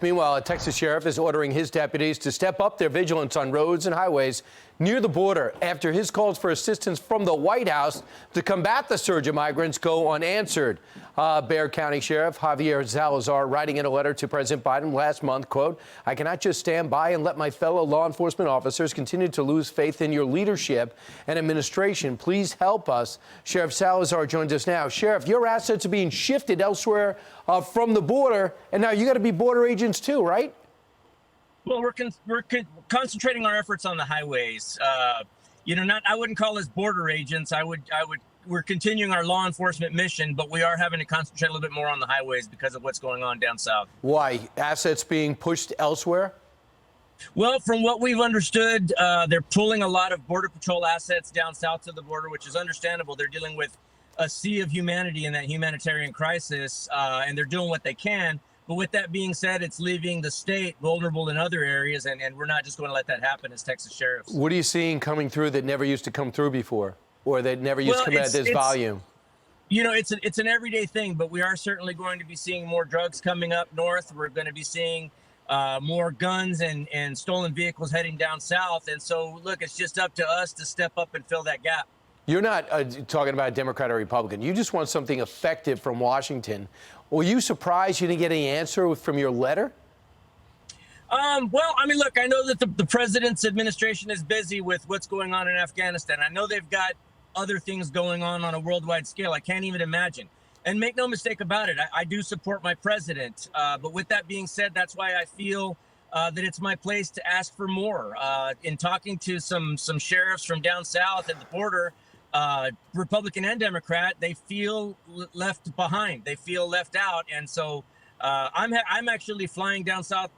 Meanwhile, a Texas sheriff is ordering his deputies to step up their vigilance on roads and highways near the border after his calls for assistance from the White House to combat the surge of migrants go unanswered. Bexar County Sheriff Javier Salazar writing in a letter to President Biden last month, quote, "I cannot just stand by and let my fellow law enforcement officers continue to lose faith in your leadership and administration. Please help us." Sheriff Salazar joins us now. Sheriff, your assets are being shifted elsewhere from the border, and now you got to be border agents too, right? Well, we're concentrating our efforts on the highways. I wouldn't call us border agents. We're continuing our law enforcement mission, but we are having to concentrate a little bit more on the highways because of what's going on down south. Why? Assets being pushed elsewhere? Well, from what we've understood, they're pulling a lot of Border Patrol assets down south to the border, which is understandable. They're dealing with a sea of humanity in that humanitarian crisis, and they're doing what they can. But with that being said, it's leaving the state vulnerable in other areas, and we're not just going to let that happen as Texas sheriffs. What are you seeing coming through that never used to come through before, or that never used to come at this volume? You know, it's an everyday thing, but we are certainly going to be seeing more drugs coming up north. We're going to be seeing more guns and stolen vehicles heading down south. And so, look, it's just up to us to step up and fill that gap. You're not talking about Democrat or Republican. You just want something effective from Washington. Were you surprised you didn't get any answer from your letter? Well, I mean, look, I know that the president's administration is busy with what's going on in Afghanistan. I know they've got other things going on a worldwide scale. I can't even imagine. And make no mistake about it, I do support my president. But with that being said, that's why I feel that it's my place to ask for more. In talking to some sheriffs from down south at the border, Republican and Democrat, they feel left behind. They feel left out. And so I'm actually flying down south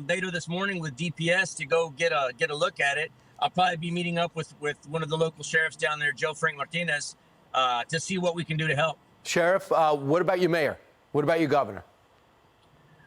later this morning with DPS to go get a look at it. I'll probably be meeting up with one of the local sheriffs down there, Joe Frank Martinez, to see what we can do to help. Sheriff, what about your mayor? What about your governor?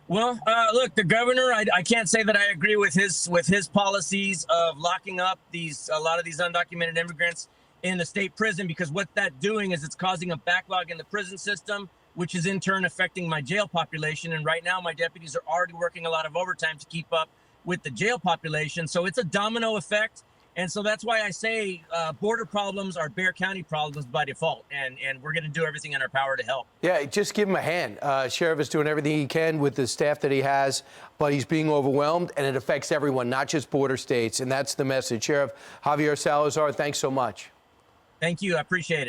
Well, look, the governor, I can't say that I agree with his policies of locking up a lot of these undocumented immigrants in the state prison, because what that's doing is it's causing a backlog in the prison system, which is in turn affecting my jail population. And right now, my deputies are already working a lot of overtime to keep up with the jail population. So it's a domino effect. And so that's why I say border problems are Bexar County problems by default. And we're going to do everything in our power to help. Yeah, just give him a hand. Sheriff is doing everything he can with the staff that he has, but he's being overwhelmed, and it affects everyone, not just border states. And that's the message. Sheriff Javier Salazar, thanks so much. Thank you. I appreciate it.